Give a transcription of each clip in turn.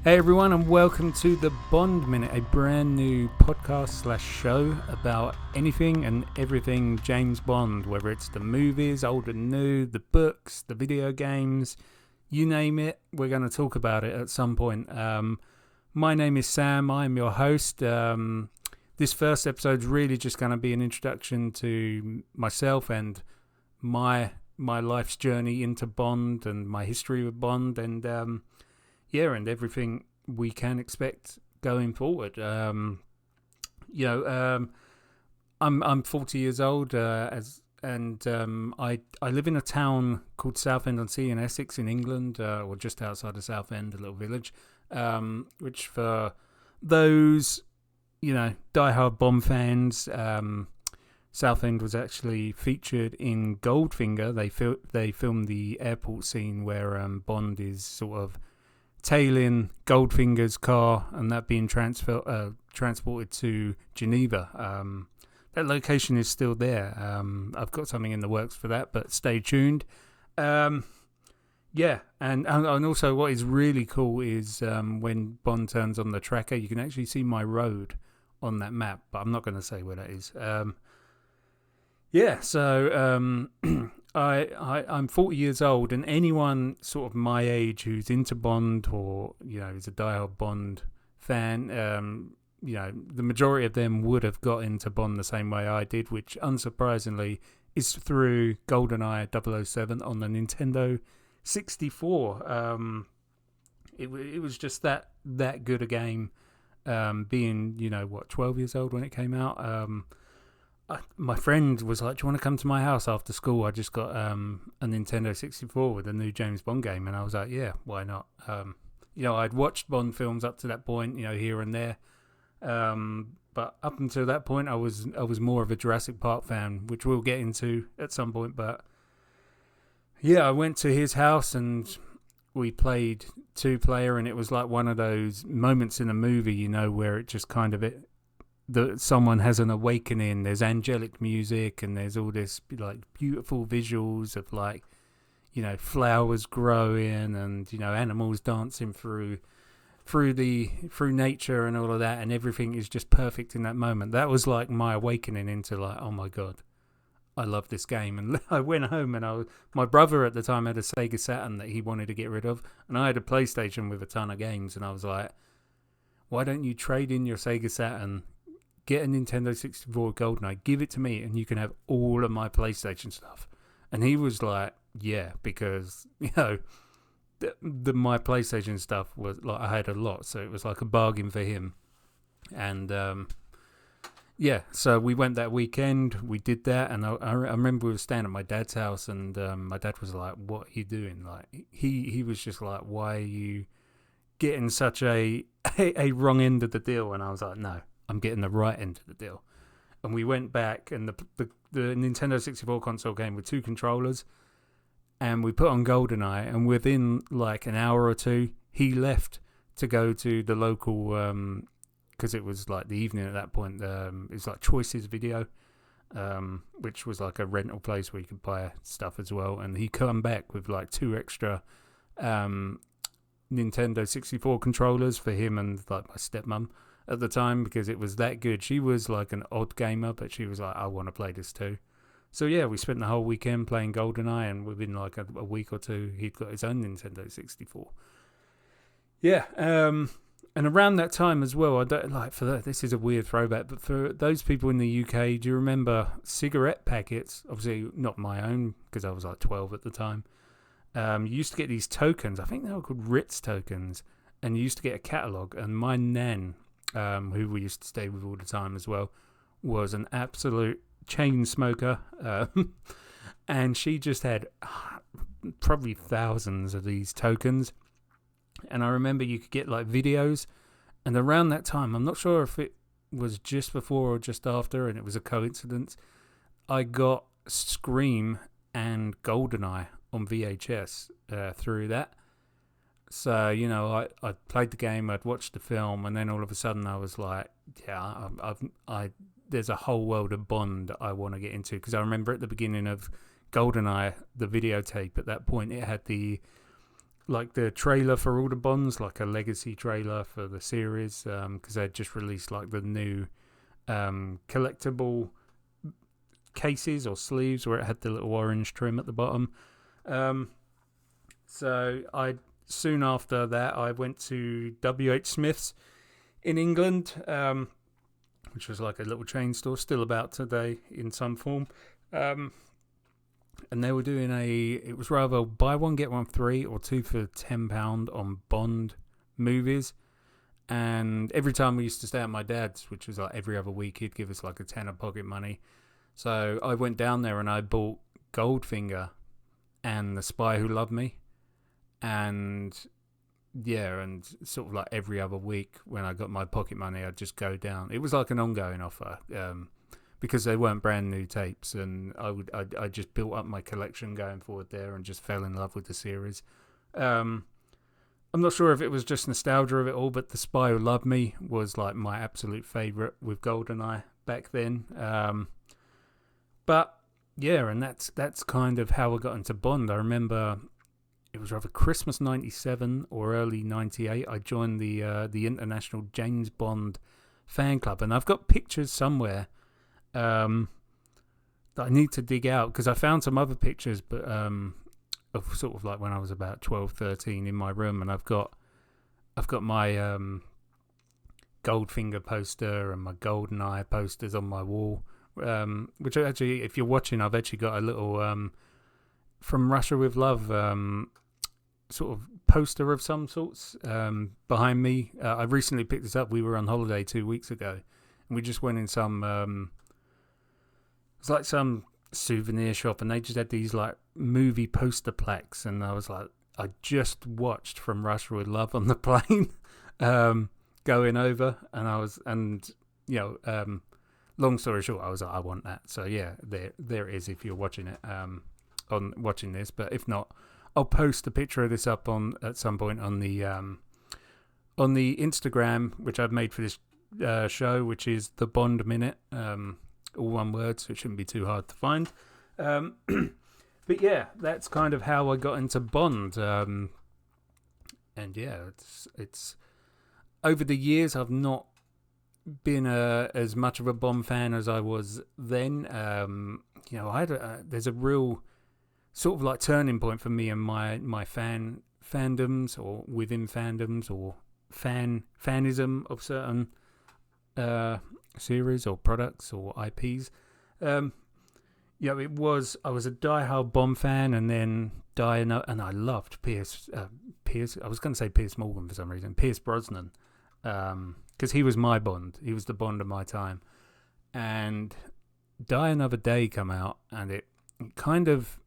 Hey everyone, and welcome to the Bond Minute, a brand new podcast / show about anything and everything James Bond, whether it's the movies, old and new, the books, the video games, you name it, we're going to talk about it at some point. My name is Sam, I'm your host. This first episode is really just going to be an introduction to myself and my life's journey into Bond and my history with Bond and and everything we can expect going forward. I'm 40 years old, I live in a town called Southend-on-Sea in Essex in England, or just outside of Southend, a little village, which for those, diehard Bond fans, Southend was actually featured in Goldfinger. They filmed the airport scene where Bond is sort of tailing Goldfinger's car and that being transported to Geneva. That location is still there. I've got something in the works for that, but stay tuned. And also what is really cool is when Bond turns on the tracker, you can actually see my road on that map, but I'm not going to say where that is. I'm 40 years old, and anyone sort of my age who's into Bond or, is a diehard Bond fan, the majority of them would have got into Bond the same way I did, which unsurprisingly is through GoldenEye 007 on the Nintendo 64. It was just that good a game, being, 12 years old when it came out. My friend was like, do you want to come to my house after school? I just got a Nintendo 64 with a new James Bond game. And I was like, yeah, why not? I'd watched Bond films up to that point, here and there. But up until that point, I was more of a Jurassic Park fan, which we'll get into at some point. But yeah, I went to his house and we played 2-player, and it was like one of those moments in a movie, where it just kind of someone has an awakening. There's angelic music and there's all this like beautiful visuals of like, flowers growing and, animals dancing through nature and all of that, and everything is just perfect in that moment. That was like my awakening into like, oh my God, I love this game. And I went home and my brother at the time had a Sega Saturn that he wanted to get rid of, and I had a PlayStation with a ton of games, and I was like, why don't you trade in your Sega Saturn, get a Nintendo 64 GoldenEye, give it to me, and you can have all of my PlayStation stuff. And he was like, yeah, because, my PlayStation stuff was like, I had a lot, so it was like a bargain for him. And, so we went that weekend, we did that, and I remember we were staying at my dad's house, and my dad was like, what are you doing? Like, he was just like, why are you getting such a wrong end of the deal? And I was like, no, I'm getting the right end of the deal. And we went back, and the Nintendo 64 console came with 2 controllers, and we put on GoldenEye, and within like an hour or two, he left to go to the local, because it was like the evening at that point, it was like Choices Video, which was like a rental place where you could buy stuff as well, and he come back with like 2 extra Nintendo 64 controllers for him and like my stepmom at the time, because it was that good. She was like an odd gamer, but she was like, I want to play this too. So yeah, we spent the whole weekend playing GoldenEye, and within like a week or two, he'd got his own Nintendo 64. Yeah, and around that time as well, I don't like this is a weird throwback, but for those people in the UK, do you remember cigarette packets? Obviously not my own, because I was like 12 at the time. You used to get these tokens. I think they were called Ritz tokens, and you used to get a catalogue. And my nan, who we used to stay with all the time as well, was an absolute chain smoker, and she just had probably thousands of these tokens. And I remember you could get like videos, and around that time, I'm not sure if it was just before or just after, and it was a coincidence, I got Scream and GoldenEye on VHS through that. So, I played the game, I'd watched the film, and then all of a sudden I was like, yeah, there's a whole world of Bond I want to get into. Because I remember at the beginning of GoldenEye, the videotape, at that point, it had the like the trailer for all the Bonds, like a legacy trailer for the series, because they'd just released like the new collectible cases or sleeves where it had the little orange trim at the bottom. So I soon after that I went to WH Smith's in England, which was like a little chain store, still about today in some form. And they were doing it was rather buy one get one free or two for £10 on Bond movies. And every time we used to stay at my dad's, which was like every other week, he'd give us like a tenner pocket money. So I went down there and I bought Goldfinger and The Spy Who Loved Me. And yeah, and sort of like every other week when I got my pocket money, I'd just go down. It was like an ongoing offer because they weren't brand new tapes, and I just built up my collection going forward there and just fell in love with the series. I'm not sure if it was just nostalgia of it all, but The Spy Who Loved Me was like my absolute favourite with GoldenEye back then. But yeah, and that's kind of how I got into Bond. I remember it was either Christmas '97 or early '98. I joined the International James Bond fan club, and I've got pictures somewhere that I need to dig out because I found some other pictures, but of sort of like when I was about 12, 13 in my room, and I've got my Goldfinger poster and my GoldenEye posters on my wall. Which actually, if you're watching, I've actually got a little From Russia with Love sort of poster of some sorts behind me. I recently picked this up. We were on holiday 2 weeks ago, and we just went in some it's like some souvenir shop, and they just had these like movie poster plaques, and I was like, I just watched From Russia with Love on the plane going over, and long story short, I was like, I want that. So yeah, there it is if you're watching it on watching this. But if not, I'll post a picture of this up on at some point on the Instagram, which I've made for this show, which is the Bond Minute, all one word, so it shouldn't be too hard to find. But yeah, that's kind of how I got into Bond. And yeah, it's over the years I've not been as much of a Bond fan as I was then. There's a real sort of like turning point for me and my fandoms or within fandoms or fanism of certain series or products or IPs. I was a diehard Bond fan, and then and I loved Pierce. I was going to say Pierce Morgan for some reason. Pierce Brosnan. Because he was my Bond. He was the Bond of my time. And Die Another Day come out, and it kind of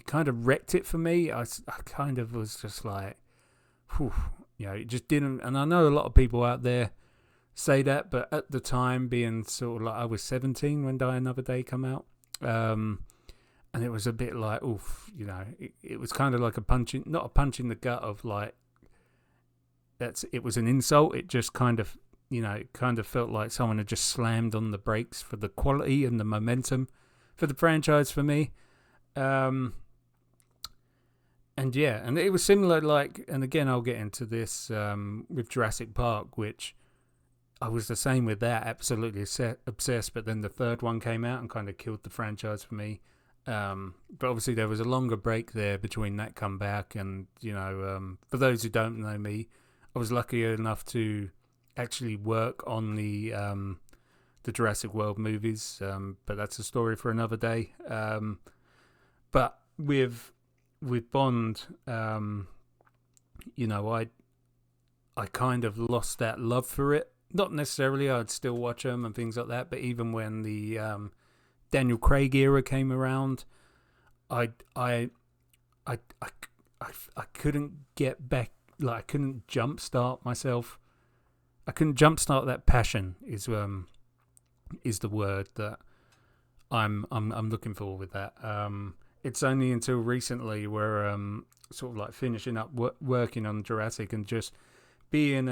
wrecked it for me. I kind of was just like, whew, it just didn't. And I know a lot of people out there say that, but at the time, being sort of like I was 17 when Die Another Day come out, and it was a bit like, oof, it was kind of like not a punch in the gut of like, it was an insult. It just kind of felt like someone had just slammed on the brakes for the quality and the momentum for the franchise for me. And it was similar, like, and again, I'll get into this with Jurassic Park, which I was the same with that, absolutely obsessed, but then the third one came out and kind of killed the franchise for me. But obviously there was a longer break there between that comeback and, for those who don't know me, I was lucky enough to actually work on the Jurassic World movies, but that's a story for another day. But with Bond, I kind of lost that love for it. Not necessarily, I'd still watch them and things like that, but even when the Daniel Craig era came around, I couldn't get back. Like, I couldn't jumpstart myself. I couldn't jumpstart that passion. Is the word that I'm looking for with that. It's only until recently where sort of like finishing up working on Jurassic and just being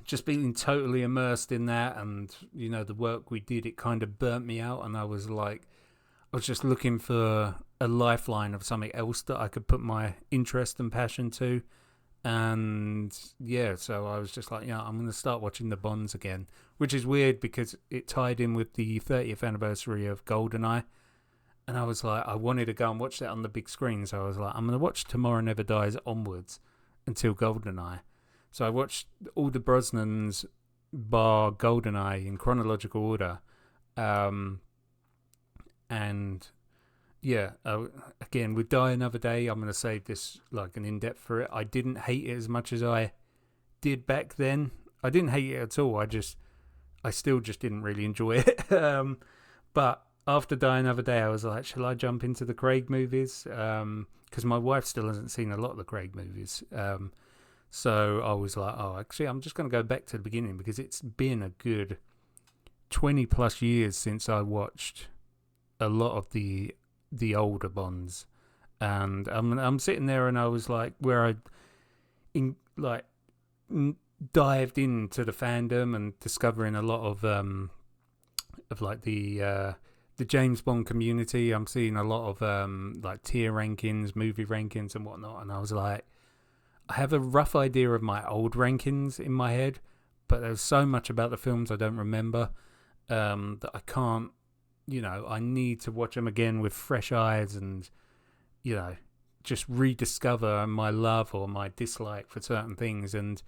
just being totally immersed in that, and the work we did, it kind of burnt me out, and I was just looking for a lifeline of something else that I could put my interest and passion to. And yeah, so I was just like, yeah, I'm going to start watching the Bonds again, which is weird because it tied in with the 30th anniversary of GoldenEye. And I was like, I wanted to go and watch that on the big screen. So I was like, I'm going to watch Tomorrow Never Dies onwards until GoldenEye. So I watched all the Brosnans bar GoldenEye in chronological order. And yeah, again, with Die Another Day, I'm going to save this like an in-depth for it. I didn't hate it as much as I did back then. I didn't hate it at all. I still just didn't really enjoy it. But after Die Another Day, I was like, shall I jump into the Craig movies? Because my wife still hasn't seen a lot of the Craig movies. So I was like, oh, actually, I'm just going to go back to the beginning because it's been a good 20 plus years since I watched a lot of the older Bonds. And I'm sitting there and I was like, where I dived into the fandom and discovering a lot of like the James Bond community. I'm seeing a lot of like tier rankings, movie rankings and whatnot. And I was like, I have a rough idea of my old rankings in my head, but there's so much about the films I don't remember that I can't, I need to watch them again with fresh eyes and, just rediscover my love or my dislike for certain things. And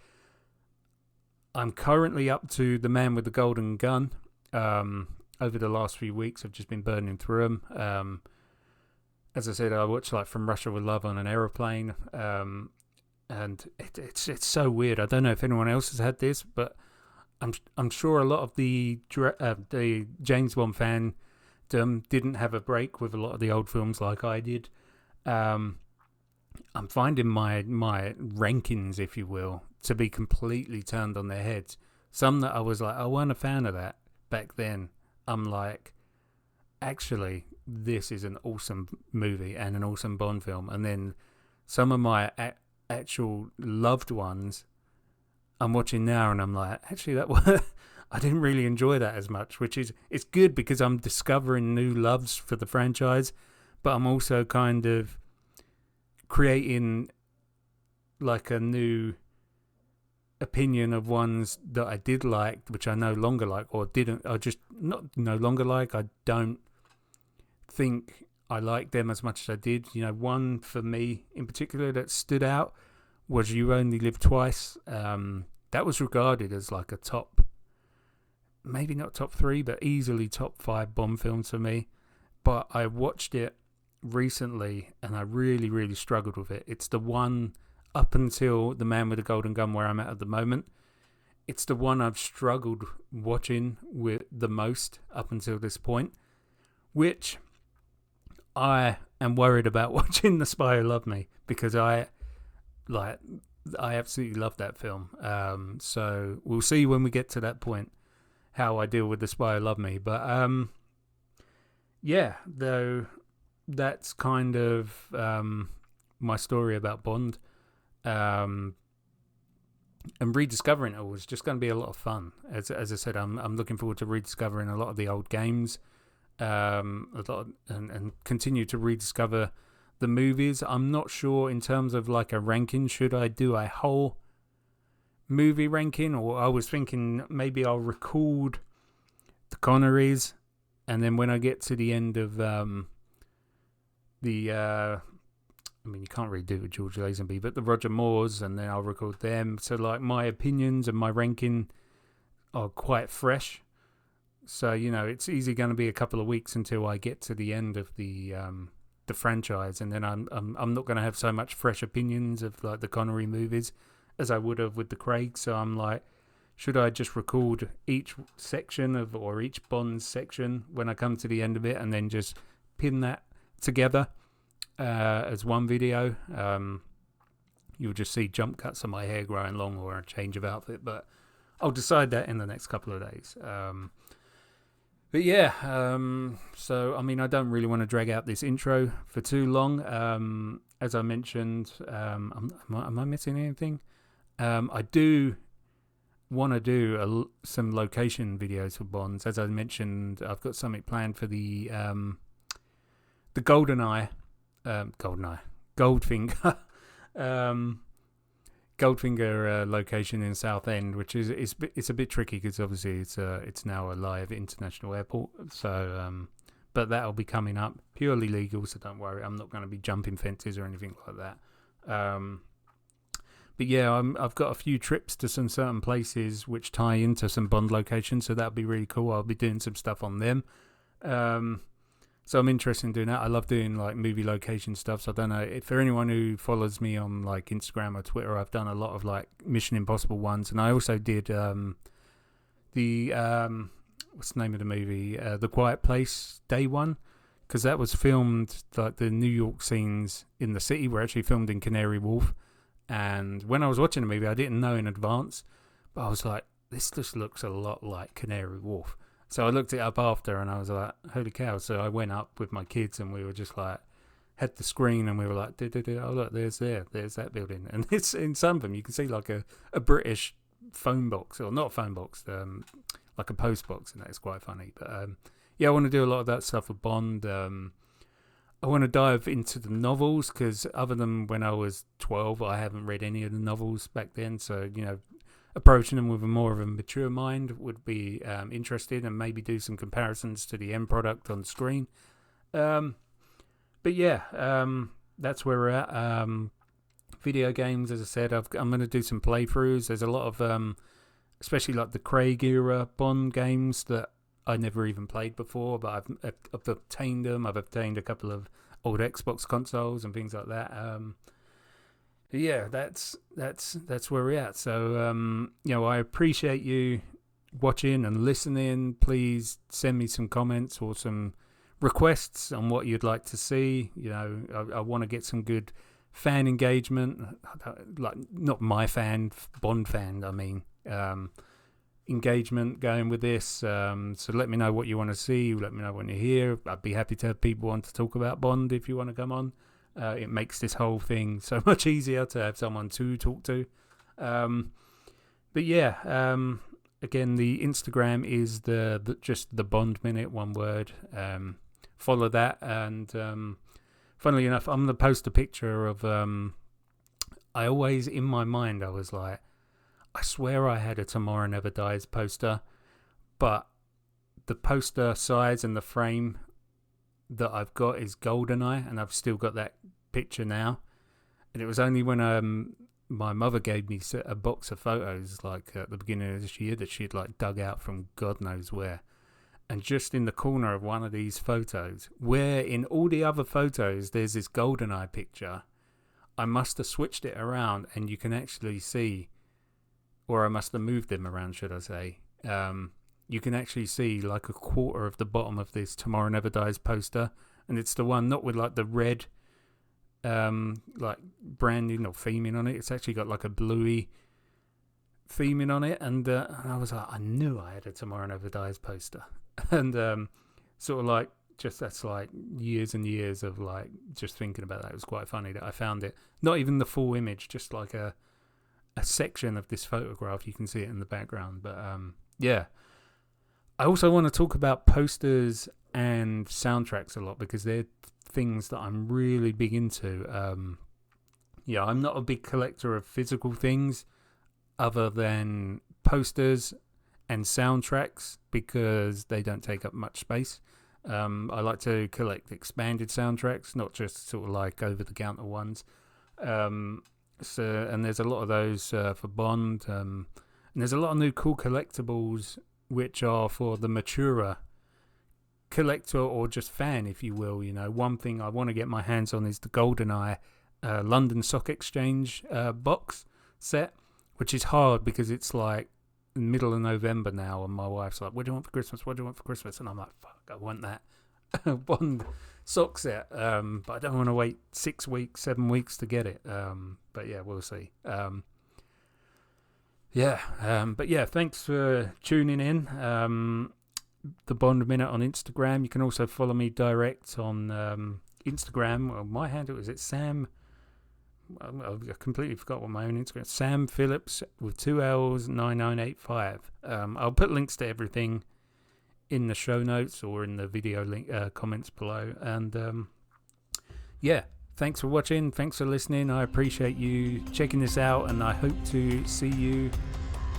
I'm currently up to The Man with the Golden Gun. Over the last few weeks, I've just been burning through them. As I said, I watched like From Russia with Love on an aeroplane. And it's so weird. I don't know if anyone else has had this, but I'm sure a lot of the James Bond fandom didn't have a break with a lot of the old films like I did. I'm finding my rankings, if you will, to be completely turned on their heads. Some that I was like, I wasn't a fan of that back then. I'm like, actually, this is an awesome movie and an awesome Bond film. And then some of my actual loved ones I'm watching now and I'm like, actually I didn't really enjoy that as much, which is, it's good because I'm discovering new loves for the franchise, but I'm also kind of creating like a new opinion of ones that I did like, which I no longer like, or didn't, I just not no longer like. I don't think I like them as much as I did. One for me in particular that stood out was You Only Live Twice. That was regarded as like a top, maybe not top 3, but easily top 5 Bond films for me. But I watched it recently and I really, really struggled with it. It's the one up until The Man with the Golden Gun where I'm at the moment. It's the one I've struggled watching with the most up until this point, which I am worried about watching The Spy Who Loved Me because I absolutely love that film. So we'll see when we get to that point how I deal with The Spy Who Loved Me. But yeah, though that's kind of my story about Bond. And rediscovering it was just going to be a lot of fun. As I said, I'm looking forward to rediscovering a lot of the old games, and continue to rediscover the movies. I'm not sure in terms of like a ranking. Should I do a whole movie ranking, or I was thinking maybe I'll record the Connerys, and then when I get to the end of you can't really do it with George Lazenby, but the Roger Moores, and then I'll record them. So like my opinions and my ranking are quite fresh. So, it's easily going to be a couple of weeks until I get to the end of the franchise, and then I'm not going to have so much fresh opinions of like the Connery movies as I would have with the Craig. So I'm like, should I just record each section or each Bond section when I come to the end of it, and then just pin that together as one video? You'll just see jump cuts of my hair growing long or a change of outfit, but I'll decide that in the next couple of days. But yeah, so I don't really want to drag out this intro for too long. As I mentioned, am I missing anything? I do want to do some location videos for Bonds. As I mentioned, I've got something planned for the GoldenEye Goldeneye, Goldfinger, Goldfinger location in Southend, which is it's a bit tricky because obviously it's now a live international airport. So, but that'll be coming up, purely legal. So don't worry, I'm not going to be jumping fences or anything like that. But yeah, I've got a few trips to some certain places which tie into some Bond locations, so that'll be really cool. I'll be doing some stuff on them. So I'm interested in doing that. I love doing like movie location stuff. So I don't know if for anyone who follows me on like Instagram or Twitter, I've done a lot of like Mission Impossible ones, and I also did the what's the name of the movie? The Quiet Place Day One, because that was filmed, like the New York scenes in the city were actually filmed in Canary Wharf. And when I was watching the movie, I didn't know in advance, but I was like, this just looks a lot like Canary Wharf. So I looked it up after and I was like, holy cow. So I went up with my kids and we were just like, had the screen and we were like, oh look, there's that building. And it's in some of them, you can see like a British phone box, or not a phone box, like a post box, and that's quite funny. But yeah, I want to do a lot of that stuff with Bond. I want to dive into the novels because other than when I was 12, I haven't read any of the novels back then. So, you know, approaching them with a more of a mature mind would be interesting, and maybe do some comparisons to the end product on the screen. But yeah, that's where we're at. Video games, as I said, I'm going to do some playthroughs. There's a lot of, especially like the Craig era Bond games that I never even played before, but I've obtained them. I've obtained a couple of old Xbox consoles and things like that. Yeah, that's where we're at. So, you know, I appreciate you watching and listening. Please send me some comments or some requests on what you'd like to see. You know, I want to get some good fan engagement, like not my fan, Bond fan, I mean. Engagement going with this, so let me know what you want to see, let me know when you're here. I'd be happy to have people on to talk about Bond if you want to come on. It makes this whole thing so much easier to have someone to talk to. But yeah, again, the Instagram is the just the Bond Minute, one word. Follow that, and funnily enough, I'm the poster picture of I always, in my mind, I was like, I swear I had a Tomorrow Never Dies poster, but the poster size and the frame that I've got is GoldenEye, and I've still got that picture now. And it was only when my mother gave me a box of photos, like at the beginning of this year, that she'd like dug out from God knows where. And just in the corner of one of these photos, where in all the other photos there's this GoldenEye picture, I must have switched it around, and you can actually see, or I must have moved them around, should I say. You can actually see like a quarter of the bottom of this Tomorrow Never Dies poster, and it's the one not with like the red like branding or theming on it. It's actually got like a bluey theming on it, and I was like, I knew I had a Tomorrow Never Dies poster. And sort of like, just that's like years and years of like just thinking about that. It was quite funny that I found it, not even the full image, just like a section of this photograph. You can see it in the background. But yeah, I also want to talk about posters and soundtracks a lot, because they're things that I'm really big into. Yeah, I'm not a big collector of physical things other than posters and soundtracks, because they don't take up much space. I like to collect expanded soundtracks, not just sort of like over-the-counter ones. So, and there's a lot of those for Bond, and there's a lot of new cool collectibles which are for the maturer collector or just fan, if you will. You know, one thing I want to get my hands on is the GoldenEye London Stock Exchange box set, which is hard because it's like middle of November now, and my wife's like, what do you want for Christmas? What do you want for Christmas? And I'm like, fuck, I want that Bond sock set, but I don't want to wait 6 weeks, 7 weeks to get it. But yeah, we'll see. But yeah, thanks for tuning in. The Bond Minute on Instagram. You can also follow me direct on Instagram. Well, my handle is Sam. I completely forgot what my own Instagram. Sam Phillips with 2 L's 9985. I'll put links to everything in the show notes or in the video link comments below. And yeah, thanks for watching. Thanks for listening. I appreciate you checking this out, and I hope to see you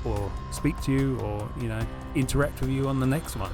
or speak to you or, interact with you on the next one.